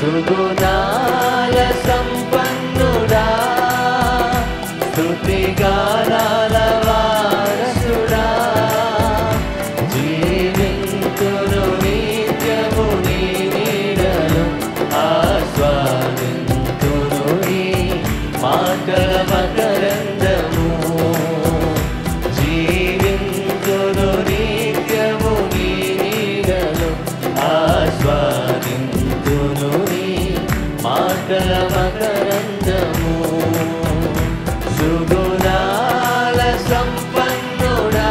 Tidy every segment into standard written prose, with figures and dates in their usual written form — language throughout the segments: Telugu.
సుగుణాల సంపన్నుడా, స్తుతిగానాల వారసుడా, జీవింతును నిత్యము నీ నీడలో, ఆస్వాదింతును నీ మాటల మకరందము. జీవింతును నిత్యము నీ నీడలో, ఆస్వాదింతును నీ మాటల మకరందము. సుగుణాల సంపన్నుడా,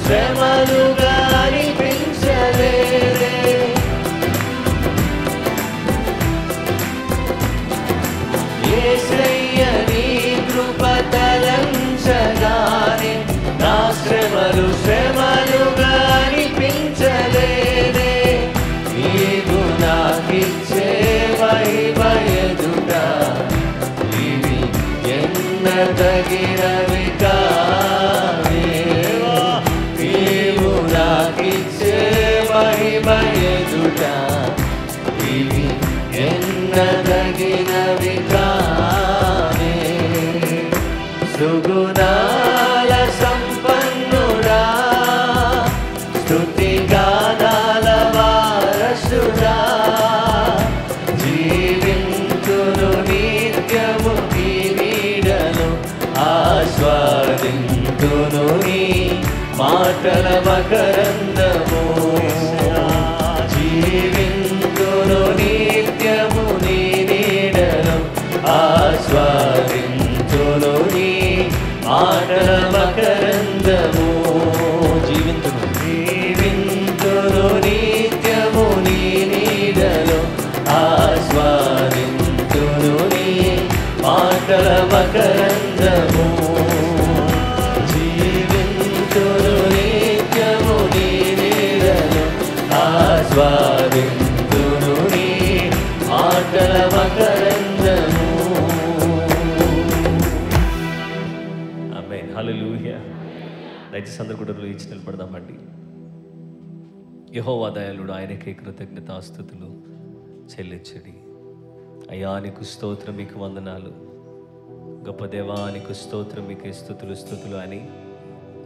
శ్రమలుగా అనిపించలేదే. యేసయ్య నీ కృప తలంచగానే నా శ్రమలు శ్రమలుగా అనిపించలేదే. నీవు నాకిచ్చే మహిమ ఎదుట ఇవి ఎన్నదగినవి కావే. నీవు నాకిచ్చే మహిమ ఎదుట ఇవి ఎన్నదగినవి కావే. సుగుణాల సంపన్నుడా, స్తుతిగానాల వారసుడా, జీవింతును నిత్యము నీ నీడలో, ఆస్వాదింతును నీ మాటల మకరందము. జీవింతును నిత్యము నీ నీడలో, ఆస్వాదింతును నీ మాటల మకరందము. జీవింతును నిత్యము నీ నీడలో, ఆస్వాదింతును నీ మాటల మకరందము. జీవింతును నిత్యము నీ నీడలో, ఆస్వాదింతును నీ మాటల మకరందము. ఆమేన్. హల్లెలూయా. దయచేసి అందరూ కూడా లేచి నిలబడదామండి. యెహోవా దయాళుడు, ఆయనకే కృతజ్ఞతాస్తుతులు చెల్లించడి. అయ్యా నీకు స్తోత్రం, మీకు వందనాలు. గొప్ప దేవా నీకు స్తోత్రం, మీకే స్తుతులు అని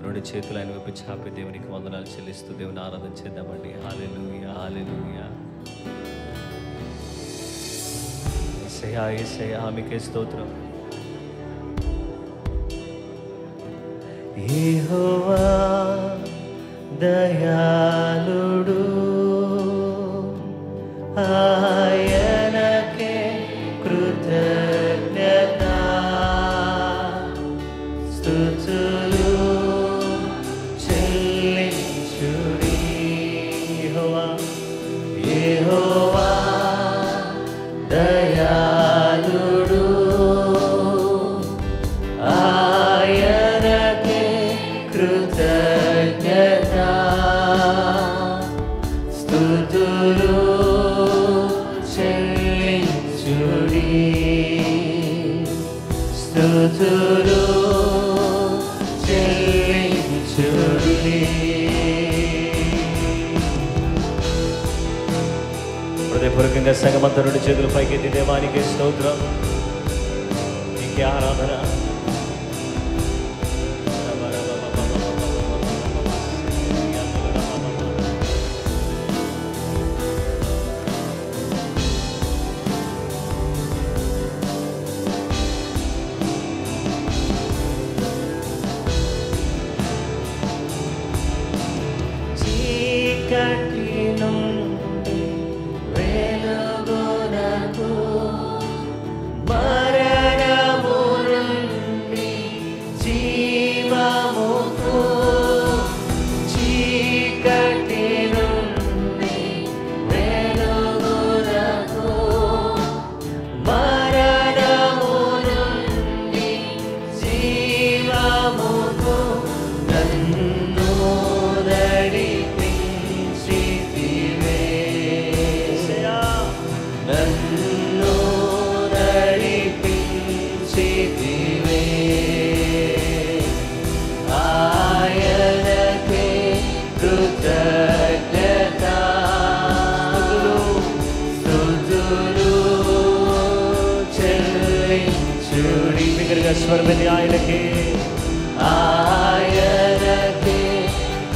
రెండు చేతులు ఆయన వైపు చాపి దేవునికి వందనాలు చెల్లిస్తూ దేవుని ఆరాధన చేద్దామండి. హల్లెలూయా, హల్లెలూయా. యేసయ్యా, యేసయ్యా మీకే స్తోత్రం. యెహోవా దయాళుడు, ఆయనకే కృతజ్ఞతా స్తుతులు చెల్లించుడి. యెహోవా, యెహోవా దయాళుడు, ఆయనకే కృతజ్ఞతా స్తుతులు చెల్లించుడి. స్తుతులు చెల్లించుడి. హృదయపూర్వకంగా సంగమంతా రెండు చేతులు పైకెత్తి దేవానికి స్తోత్రం, నీకే ఆరాధన. చెల్లించుడి. బిగ్గరగా స్వరమెత్తి ఆయనకి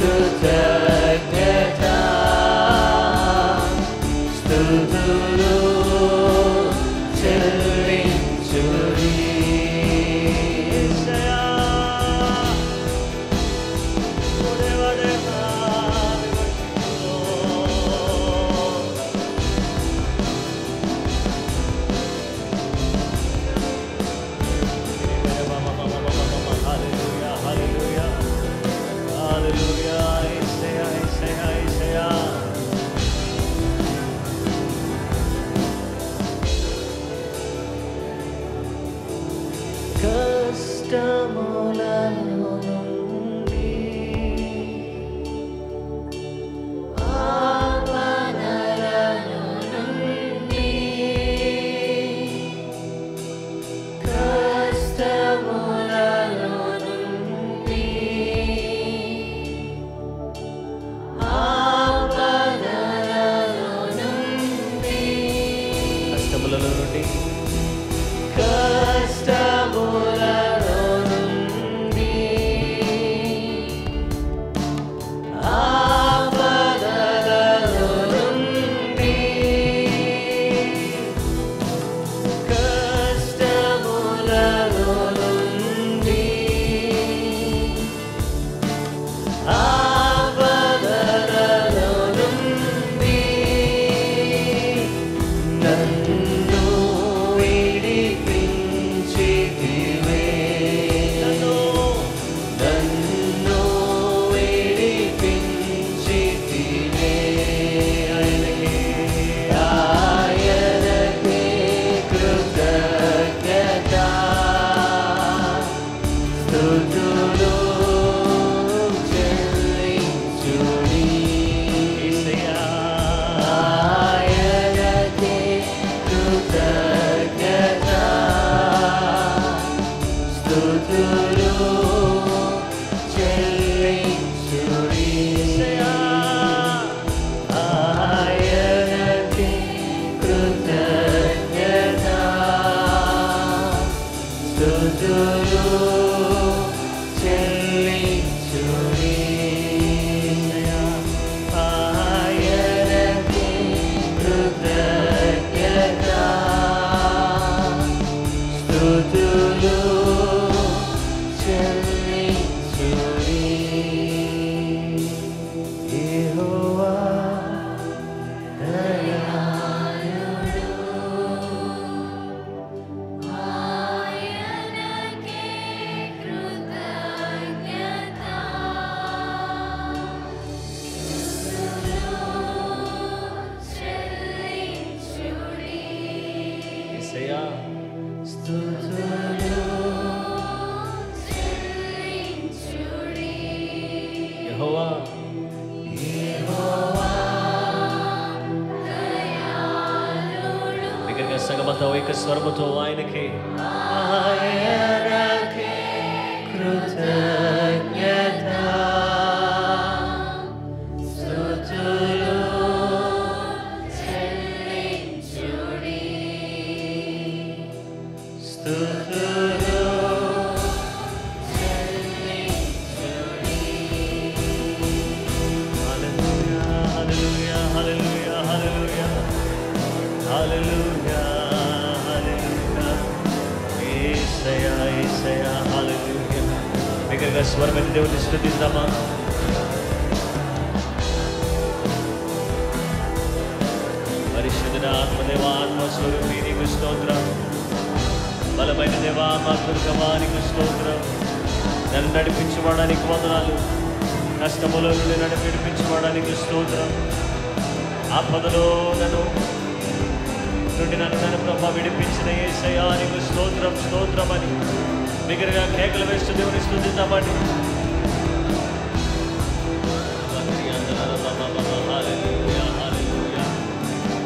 కృతజ్ఞత స్తుతులు చెల్లించుడి. కష్టములలో నుండి ఆపదలలో నుండి కష్టములలో నుండి ఆపదలలో నుండి కష్టములలో నుండి కష్టములలో నుండి ఆపదలలో నుండి కష్టములలో నుండి ఆపదలలో నుండి నన్ను విడిపించితివే. నన్ను విడిపించితివే. ఆయనకే కృతజ్ఞత స్తుతులు చెల్లించుడి. ఆయనకే కృతజ్ఞత స్తుతులు చెల్లించుడి. ఆయనకే కృతజ్ఞత స్తుతులు చెల్లించుడి. ఆయనకే కృతజ్ఞత స్తుతులు చెల్లించుడి. యెహోవా దయాళుడు, ఆయనకే కృతజ్ఞత చెల్లించుడి. యేసయ్యా స్తుతులు చెల్లించుడి. యెహోవా బిగ్గరగా సగమతో ఏక స్వరముతో ఆయనకే ఆయనకే కృతజ్ఞత స్తుతులు చెల్లించుడి. స్తుతులు హల్లెలూయా హల్లెలూయా హల్లెలూయా హల్లెలూయా హల్లెలూయా హల్లెలూయా. యేసయ్యా యేసయ్యా హల్లెలూయా. బిగ్గరగా స్వరమెత్తి దేవుని స్తుతిద్దామా. పరిశుద్ధ ఆత్మదేవా ఆత్మస్వరూపి నీకు స్తోత్రం. బలమైన దేవా మా దుర్గమా నీకు స్తోత్రం. నన్ను నడిపించబడడానికి వందనాలు. కష్టములో నుండి నన్ను విడిపించబడడానికి స్తోత్రం. ఆపదలో నన్ను ప్రభా విడిపించిన యేసయ్యా నీకు స్తోత్రం స్తోత్రం అని బిగ్గరగా కేకలు వేస్తూ దేవుని స్తుతిద్దామని.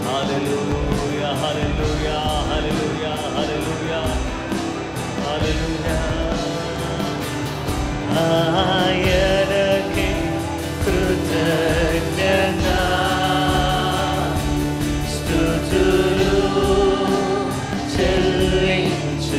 హల్లెలూయా హల్లెలూయా హల్లెలూయా హల్లెలూయా హల్లెలూయా. ఆయనకే కృతజ్ఞత స్తుతులు చెల్లించు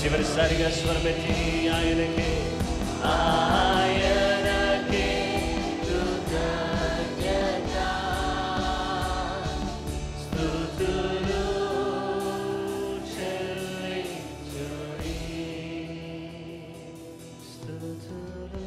చివరిసారిగా స్వరమెత్తి ఆయనకే కృతజ్ఞత స్తుతులు చెల్లించుడి. స్తుతులు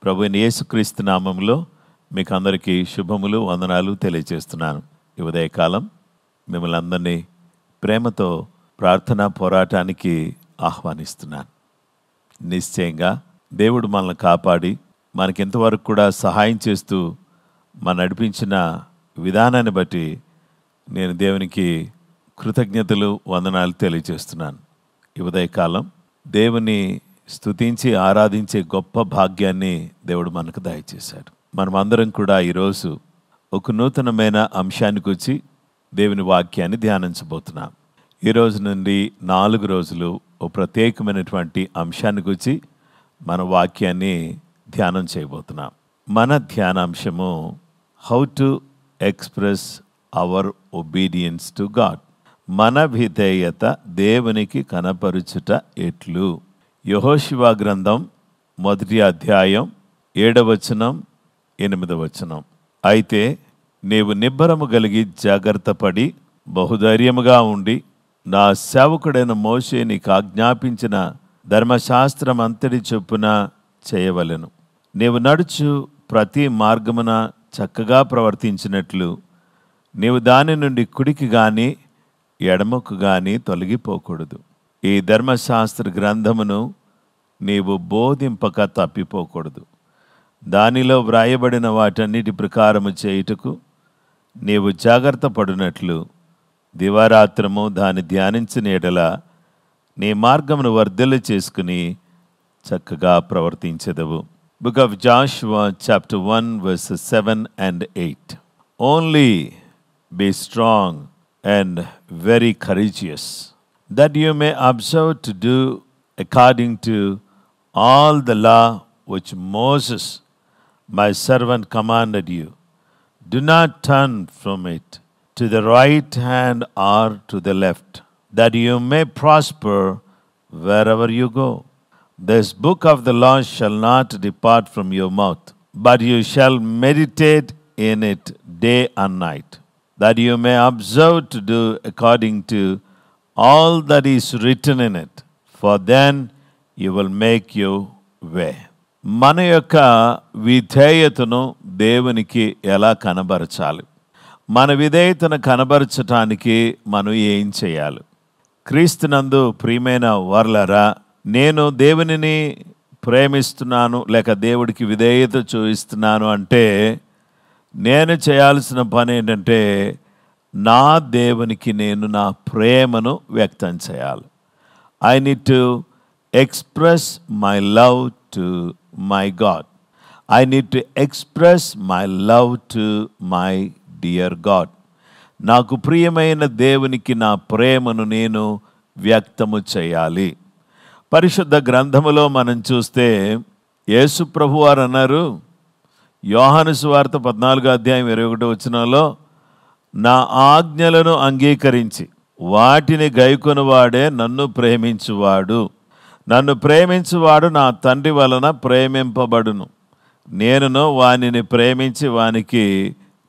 ప్రభువైన యేసుక్రీస్తు నామములో మీకు అందరికీ శుభములు వందనాలు తెలియజేస్తున్నాను. ఈ ఉదయకాలం మిమ్మల్ని అందరినీ ప్రేమతో ప్రార్థనా పోరాటానికి ఆహ్వానిస్తున్నాను. నిశ్చయంగా దేవుడు మనల్ని కాపాడి మనకి ఇంతవరకు కూడా సహాయం చేస్తూ మన నడిపించిన విధానాన్ని బట్టి నేను దేవునికి కృతజ్ఞతలు వందనాలు తెలియజేస్తున్నాను. ఈ ఉదయకాలం దేవుని స్తుతించి ఆరాధించే గొప్ప భాగ్యాన్ని దేవుడు మనకు దయచేశాడు. మనమందరం కూడా ఈరోజు ఒక నూతనమైన అంశానికి వచ్చి దేవుని వాక్యాన్ని ధ్యానించబోతున్నాం. ఈరోజు నుండి 4 రోజులు ఒక ప్రత్యేకమైనటువంటి అంశానికి వచ్చి మన వాక్యాన్ని ధ్యానం చేయబోతున్నాం. మన ధ్యానాంశము how to express our obedience to God. మన విధేయత దేవునికి కనపరుచుట ఎట్లు. యెహోషువ గ్రంథం 1వ అధ్యాయం 7వ వచనం 8వ వచనం. అయితే నీవు నిబ్బరము కలిగి జాగ్రత్తపడి బహుధైర్యముగా ఉండి నా సేవకుడైన మోషే నీకు ఆజ్ఞాపించిన ధర్మశాస్త్రం అంతటి చొప్పున చేయవలెను. నీవు నడుచు ప్రతి మార్గమున చక్కగా ప్రవర్తించినట్లు నీవు దాని నుండి కుడికి గాని ఎడమకు గాని తొలగిపోకూడదు. ఈ ధర్మశాస్త్ర గ్రంథమును నీవు బోధింపక తప్పిపోకూడదు. దానిలో వ్రాయబడిన వాటన్నిటి ప్రకారము చేయుటకు నీవు జాగ్రత్త పడినట్లు దివారాత్రము దాన్ని ధ్యానించిన ఎడల నీ మార్గమును వర్ధిల్ల చేసుకుని చక్కగా ప్రవర్తించెదవు. Book of Joshua chapter 1 verses 7 and 8. Only be strong and very courageous, that you may observe to do according to all the law which Moses my servant commanded you. Do not turn from it to the right hand or to the left, that you may prosper wherever you go. This book of the law shall not depart from your mouth, but you shall meditate in it day and night, that you may observe to do according to all that is written in it, for then you will make your way. మన యొక్క విధేయతను దేవునికి ఎలా కనబరచాలి? మన విధేయతను కనబరచటానికి మనం ఏం చేయాలి? క్రీస్తునందు ప్రియమైన వారలారా, నేను దేవునిని ప్రేమిస్తున్నాను లేక దేవుడికి విధేయత చూపిస్తున్నాను అంటే నేను చేయాల్సిన పని ఏంటంటే నా దేవునికి నేను నా ప్రేమను వ్యక్తం చేయాలి. I need to express my love to my God. I need to express my love to my dear God. నాకు ప్రియమైన దేవునికి నా ప్రేమను నేను వ్యక్తము చేయాలి. పరిశుద్ధ గ్రంథములో మనం చూస్తే యేసు ప్రభువారు అన్నారు, యోహాను సువార్త 14వ అధ్యాయం 21వ వచనంలో, నా ఆజ్ఞలను అంగీకరించి వాటిని గైకొనువాడే నన్ను ప్రేమించువాడు. నన్ను ప్రేమించువాడు నా తండ్రి వలన ప్రేమింపబడును. నేనును వానిని ప్రేమించి వానికి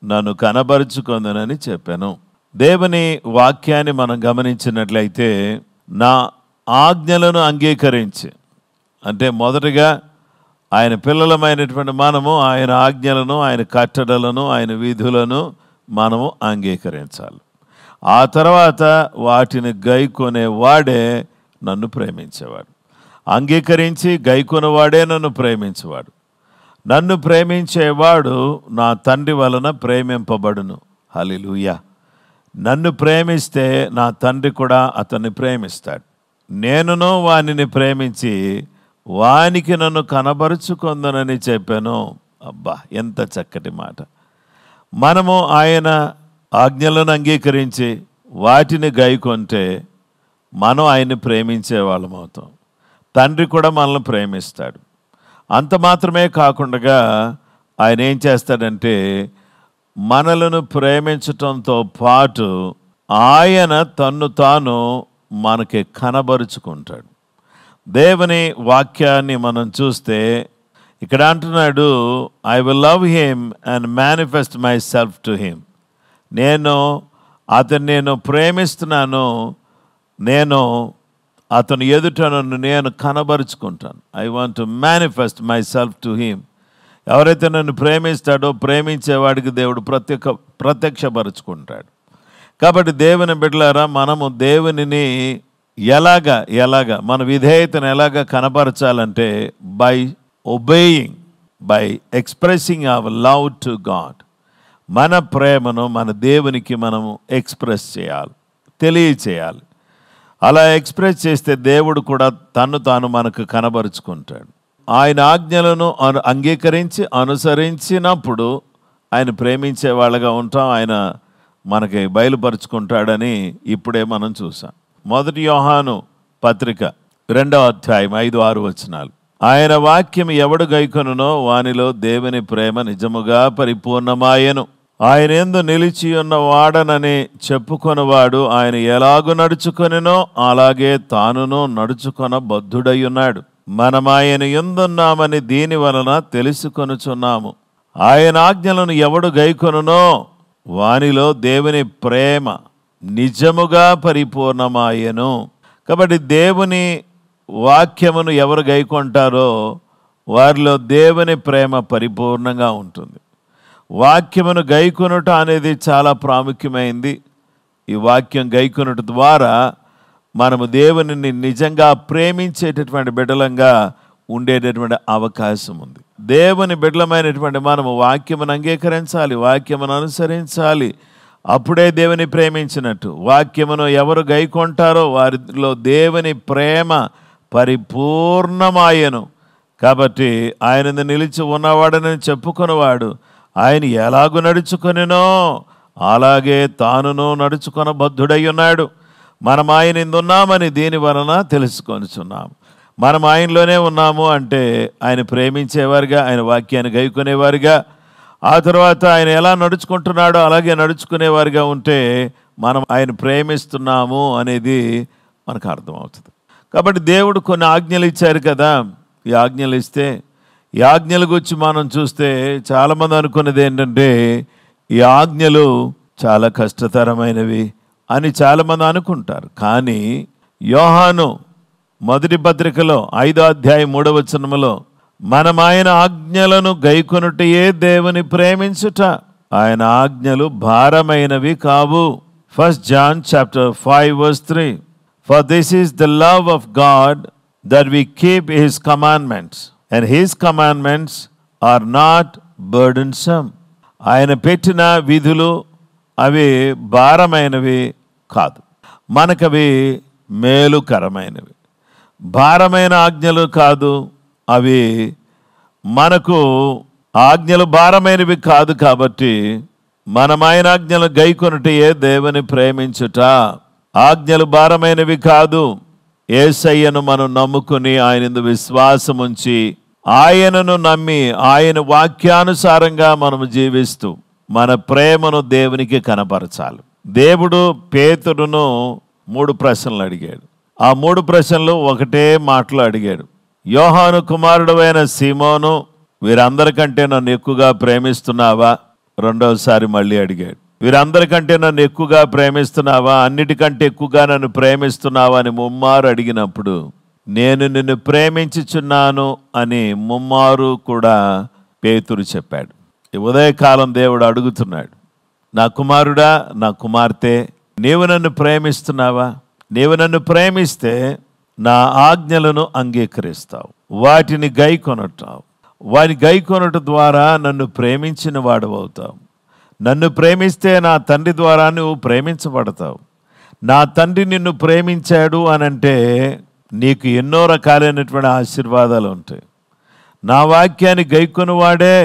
నన్ను కనబరుచుకొందునని చెప్పాను. దేవుని వాక్యాన్ని మనం గమనించినట్లయితే నా ఆజ్ఞలను అంగీకరించి, అంటే మొదటగా ఆయన పిల్లలమైనటువంటి మనము ఆయన ఆజ్ఞలను, ఆయన కట్టడలను, ఆయన విధులను మనము అంగీకరించాలి. ఆ తర్వాత వాటిని గైకొనేవాడే నన్ను ప్రేమించేవాడు. అంగీకరించి గైకొనేవాడే నన్ను ప్రేమించేవాడు. నన్ను ప్రేమించేవాడు నా తండ్రి వలన ప్రేమింపబడును. హల్లెలూయా. నన్ను ప్రేమిస్తే నా తండ్రి కూడా అతన్ని ప్రేమిస్తాడు. నేనును వానిని ప్రేమించి వానికి నన్ను కనబరుచుకొందునని చెప్పాను. అబ్బా, ఎంత చక్కటి మాట. మనము ఆయన ఆజ్ఞలను అంగీకరించి వాటిని గైకొంటే మనం ఆయన్ని ప్రేమించే వాళ్ళం అవుతాం. తండ్రి కూడా మనల్ని ప్రేమిస్తాడు. అంత మాత్రమే కాకుండా ఆయన ఏం చేస్తాడంటే మనలను ప్రేమించటంతో పాటు ఆయన తన్ను తాను మనకి కనబరుచుకుంటాడు. దేవుని వాక్యాన్ని మనం చూస్తే ఇక్కడ అంటున్నాడు, I will love him and manifest myself to him. నేను ప్రేమిస్తున్నాను, నేను అతను ఎదుట నన్ను నేను కనబరుచుకుంటాను. I want to manifest myself to him. ఎవరైతే నన్ను ప్రేమిస్తాడో ప్రేమించేవాడికి దేవుడు ప్రత్యక్షపరుచుకుంటాడు. కాబట్టి దేవుని బిడ్డలారా, మనము దేవునిని ఎలాగా మన విధేయతను ఎలాగా కనపరచాలంటే by obeying, by expressing our love to God. మన ప్రేమను మన దేవునికి మనము ఎక్స్ప్రెస్ చేయాలి, తెలియచేయాలి. అలా ఎక్స్ప్రెస్ చేస్తే దేవుడు కూడా తను తాను మనకు కనబరుచుకుంటాడు. ఆయన ఆజ్ఞలను అంగీకరించి అనుసరించినప్పుడు ఆయన ప్రేమించే వాళ్ళగా ఉంటాం. ఆయన మనకి బయలుపరుచుకుంటాడని ఇప్పుడే మనం చూసాం. 1 యోహాను పత్రిక 2వ అధ్యాయం 5-6 వచనాలు. ఆయన వాక్యం ఎవడు గైకొనునో వానిలో దేవుని ప్రేమ నిజముగా పరిపూర్ణమాయెను. ఆయన యందు నిలిచి ఉన్న వాడనని చెప్పుకొనివాడు ఆయన ఎలాగు నడుచుకొనినో అలాగే తానును నడుచుకొన బద్ధుడై ఉన్నాడు. మనం ఆయన యందున్నామని దీని వలన తెలుసుకొనుచున్నాము. ఆయన ఆజ్ఞలను ఎవడు గైకొనునో వానిలో దేవుని ప్రేమ నిజముగా పరిపూర్ణమాయెను. కాబట్టి దేవుని వాక్యమును ఎవరు గైకొంటారో వారిలో దేవుని ప్రేమ పరిపూర్ణంగా ఉంటుంది. వాక్యమును గైకొనుట అనేది చాలా ప్రాముఖ్యమైంది. ఈ వాక్యం గైకొనుట ద్వారా మనము దేవునిని నిజంగా ప్రేమించేటటువంటి బిడ్డలంగా ఉండేటటువంటి అవకాశం ఉంది. దేవుని బిడ్డలమైనటువంటి మనము వాక్యమును అంగీకరించాలి, వాక్యమును అనుసరించాలి. అప్పుడే దేవుని ప్రేమించినట్టు. వాక్యమును ఎవరు గైకొంటారో వారిలో దేవుని ప్రేమ పరిపూర్ణమాయెను. కాబట్టి ఆయన నిలిచి ఉన్నవాడని చెప్పుకున్నవాడు ఆయన ఎలాగూ నడుచుకొనినో అలాగే తానును నడుచుకొన బద్ధుడై ఉన్నాడు. మనం ఆయన ఉన్నామని దీని వలన తెలుసుకొనిచున్నాము. మనం ఆయనలోనే ఉన్నాము అంటే ఆయన ప్రేమించేవారుగా, ఆయన వాక్యాన్ని గైకొనేవారుగా, ఆ తర్వాత ఆయన ఎలా నడుచుకుంటున్నాడో అలాగే నడుచుకునేవారుగా ఉంటే మనం ఆయన ప్రేమిస్తున్నాము అనేది మనకు అర్థమవుతుంది. కాబట్టి దేవుడు కొన్ని ఆజ్ఞలు ఇచ్చారు కదా. ఈ ఆజ్ఞలు ఇస్తే ఈ ఆజ్ఞల గురించి మనం చూస్తే చాలామంది అనుకున్నది ఏంటంటే ఈ ఆజ్ఞలు చాలా కష్టతరమైనవి అని చాలామంది అనుకుంటారు. కానీ యోహాను మొదటి పత్రికలో 5వ అధ్యాయం 3వ వచనములో మనం ఆయన ఆజ్ఞలను గైకొనుటయే దేవుని ప్రేమించుట, ఆయన ఆజ్ఞలు భారమైనవి కావు. 1 John chapter 5 verse 3. For this is the love of God that we keep his commandments, and his commandments are not burdensome. ఆయన పెట్టిన విధులు అవి భారమైనవి కాదు, మనకవి మేలుకరమైనవి. భారమైన ఆజ్ఞలు కాదు, అవి మనకు ఆజ్ఞలు భారమైనవి కాదు. కాబట్టి మనం ఆయన ఆజ్ఞలు గైకొనుటయే దేవుని ప్రేమించుట. ఆజ్ఞలు భారమైనవి కాదు. యేసయ్యను మనం నమ్ముకుని ఆయనందు విశ్వాసం ఉంచి ఆయనను నమ్మి ఆయన వాక్యానుసారంగా మనము జీవిస్తూ మన ప్రేమను దేవునికి కనపరచాలి. దేవుడు పేతురును 3 ప్రశ్నలు అడిగాడు. ఆ 3 ప్రశ్నలు ఒకటే మాటలో అడిగాడు. యోహాను కుమారుడైన సీమోను, వీరందరికంటే నన్ను ఎక్కువగా ప్రేమిస్తున్నావా? రెండవసారి మళ్ళీ అడిగాడు. వీరందరికంటే నన్ను ఎక్కువగా ప్రేమిస్తున్నావా? అన్నిటికంటే ఎక్కువగా నన్ను ప్రేమిస్తున్నావా అని ముమ్మారు అడిగినప్పుడు, నేను నిన్ను ప్రేమించుచున్నాను అని ముమ్మారు కూడా పేతురు చెప్పాడు. ఈ ఉదయకాలం దేవుడు అడుగుతున్నాడు, నా కుమారుడా, నా కుమార్తె, నీవు నన్ను ప్రేమిస్తున్నావా? నీవు నన్ను ప్రేమిస్తే నా ఆజ్ఞలను అంగీకరిస్తావు, వాటిని గైకొనటావు. వాటి గైకొనట ద్వారా నన్ను ప్రేమించిన వాడు అవుతావు. నన్ను ప్రేమిస్తే నా తండ్రి ద్వారా నువ్వు ప్రేమించబడతావు. నా తండ్రి నిన్ను ప్రేమించాడు అనంటే నీకు ఎన్నో రకాలైనటువంటి ఆశీర్వాదాలు ఉంటాయి. నా వాక్యాన్ని గైకొనువాడే,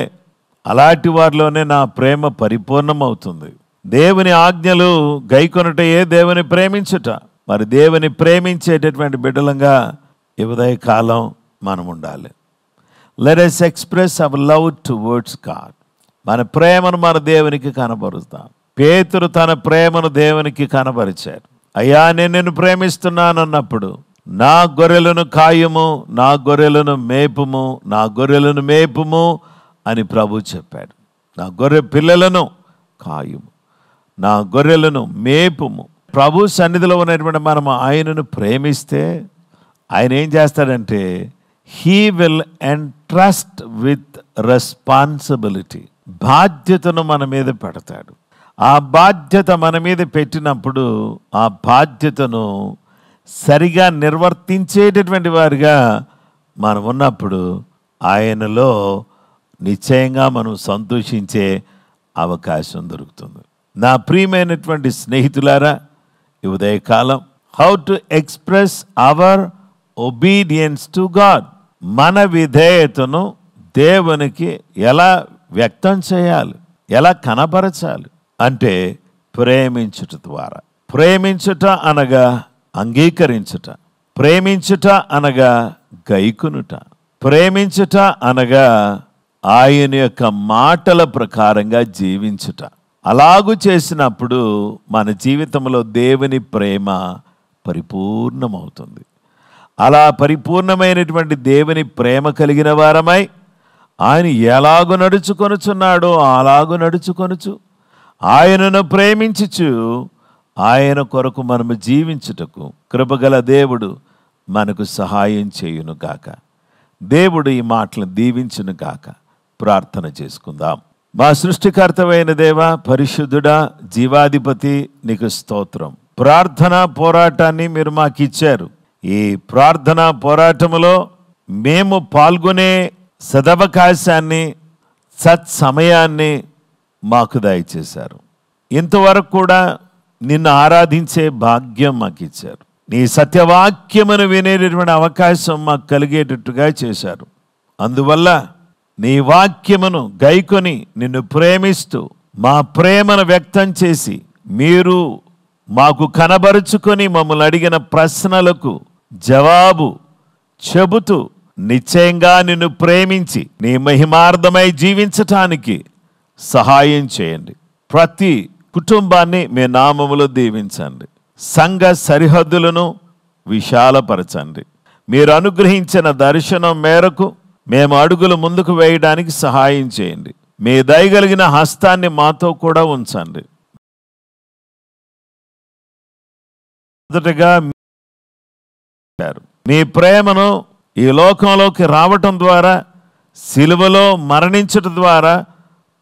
అలాంటి వారిలోనే నా ప్రేమ పరిపూర్ణమవుతుంది. దేవుని ఆజ్ఞలు గైకొనుటయే దేవుని ప్రేమించుట. మరి దేవుని ప్రేమించేటటువంటి బిడ్డలంగా ఈ ఉదయకాలం మనం ఉండాలి. Let us express our love towards God. మన ప్రేమను మన దేవునికి కనబరుస్తాం. పేతురు తన ప్రేమను దేవునికి కనబరిచారు. అయ్యా, నేను నిన్ను ప్రేమిస్తున్నాను అన్నప్పుడు, నా గొర్రెలను కాయము, నా గొర్రెలను మేపుము, నా గొర్రెలను మేపుము అని ప్రభు చెప్పాడు. నా గొర్రె పిల్లలను కాయము, నా గొర్రెలను మేపుము. ప్రభు సన్నిధిలో ఉన్నటువంటి మనం ఆయనను ప్రేమిస్తే ఆయన ఏం చేస్తాడంటే, he will entrust with responsibility. బాధ్యతను మన మీద పెడతాడు. ఆ బాధ్యత మన మీద పెట్టినప్పుడు ఆ బాధ్యతను సరిగా నిర్వర్తించేటటువంటి వారిగా మనం ఉన్నప్పుడు ఆయనలో నిశ్చయంగా మనం సంతోషించే అవకాశం దొరుకుతుంది. నా ప్రియమైనటువంటి స్నేహితులారా, ఈ ఉదయకాలం how to express our obedience to God. మన విధేయతను దేవునికి ఎలా వ్యక్తం చేయాలి, ఎలా కనబరచాలి అంటే ప్రేమించుట ద్వారా. ప్రేమించుట అనగా అంగీకరించుట, ప్రేమించుట అనగా గైకునుట, ప్రేమించుట అనగా ఆయన యొక్క మాటల ప్రకారంగా జీవించుట. అలాగూ చేసినప్పుడు మన జీవితంలో దేవుని ప్రేమ పరిపూర్ణమవుతుంది. అలా పరిపూర్ణమైనటువంటి దేవుని ప్రేమ కలిగిన వారమై ఆయన ఎలాగూ నడుచుకొనుచున్నాడో అలాగూ నడుచుకొనుచు, ఆయనను ప్రేమించుచు ఆయన కొరకు మనము జీవించుటకు కృపగల దేవుడు మనకు సహాయం చేయును గాక. దేవుడు ఈ మాటలను దీవించును గాక. ప్రార్థన చేసుకుందాం. మా సృష్టికర్తవైన దేవ, పరిశుద్ధుడా, జీవాధిపతి, నీకు స్తోత్రం. ప్రార్థనా పోరాటాన్ని మీరు మాకు ఇచ్చారు. ఈ ప్రార్థనా పోరాటములో మేము పాల్గొనే సదవకాశాన్ని, సత్సమయాన్ని మాకు దయచేశారు. ఇంతవరకు కూడా నిన్ను ఆరాధించే భాగ్యం మాకు ఇచ్చారు. నీ సత్యవాక్యమును వినేటటువంటి అవకాశం మాకు కలిగేటట్టుగా చేశారు. అందువల్ల నీ వాక్యమును గైకొని నిన్ను ప్రేమిస్తూ మా ప్రేమను వ్యక్తం చేసి మీరు మాకు కనబరుచుకొని మమ్మల్ని అడిగిన ప్రశ్నలకు జవాబు చెబుతూ నిశ్చయంగా నిన్ను ప్రేమించి నీ మహిమార్థమై జీవించటానికి సహాయం చేయండి. ప్రతి కుటుంబాన్ని మీ నామములో దీవించండి. సంఘ సరిహద్దులను విశాలపరచండి. మీరు అనుగ్రహించిన దర్శనం మేరకు మేము అడుగులు ముందుకు వేయడానికి సహాయం చేయండి. మీ దయగలిగిన హస్తాన్ని మాతో కూడా ఉంచండి. మొదటగా మీ ప్రేమను ఈ లోకంలోకి రావటం ద్వారా, సిలువలో మరణించటం ద్వారా,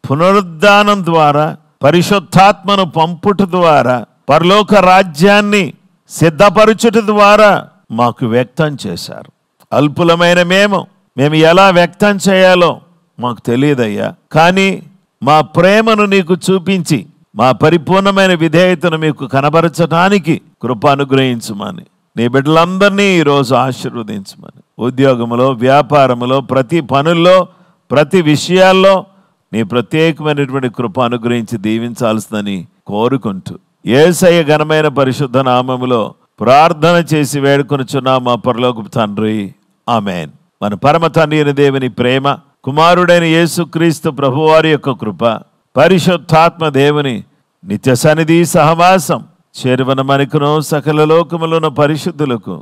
పునరుద్ధానం ద్వారా, పరిశుద్ధాత్మను పంపుట ద్వారా, పరలోక రాజ్యాన్ని సిద్ధపరచుట ద్వారా మాకు వ్యక్తం చేశారు. అల్పులమైన మేము ఎలా వ్యక్తం చేయాలో మాకు తెలియదయ్యా. కానీ మా ప్రేమను నీకు చూపించి మా పరిపూర్ణమైన విధేయతను మీకు కనబరచడానికి కృప అనుగ్రహించమని, నీ బిడ్డలందరినీ ఈరోజు ఆశీర్వదించమని, ఉద్యోగంలో, వ్యాపారంలో, ప్రతి పనుల్లో, ప్రతి విషయాల్లో నీ ప్రత్యేకమైనటువంటి కృప అనుగ్రహించి దీవించాల్సిందని కోరుకుంటూ యేసయ్య ఘనమైన పరిశుద్ధ నామములో ప్రార్థన చేసి వేడుకొనుచున్నాం మా పరలోకపు తండ్రి, ఆమేన్. మన పరమ తండ్రి అయిన దేవుని ప్రేమ, కుమారుడైన యేసుక్రీస్తు ప్రభువారి యొక్క కృప, పరిశుద్ధాత్మ దేవుని నిత్య సన్నిధి సహవాసం చేరువన మనకును సకల లోకములను పరిశుద్ధులకు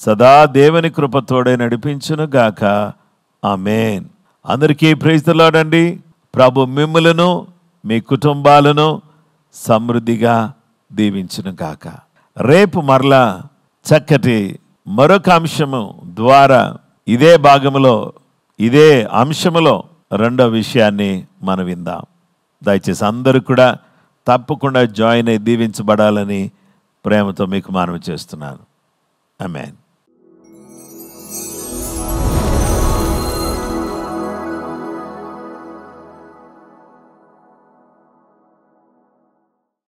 సదా దేవుని కృప తోడే నడిపించును గాక. ఆమేన్. అందరికీ ప్రైజ్ ది లార్డ్ అండి. ప్రభు మిమ్ములను మీ కుటుంబాలను సమృద్ధిగా దీవించును గాక. రేపు మరలా చక్కటి మరొక అంశము ద్వారా ఇదే భాగములో ఇదే అంశములో రెండో విషయాన్ని మనం విందాం. దయచేసి అందరూ కూడా తప్పకుండా జాయిన్ అయి దీవించబడాలని ప్రేమతో మీకు మనవి చేస్తున్నాను. ఆమేన్.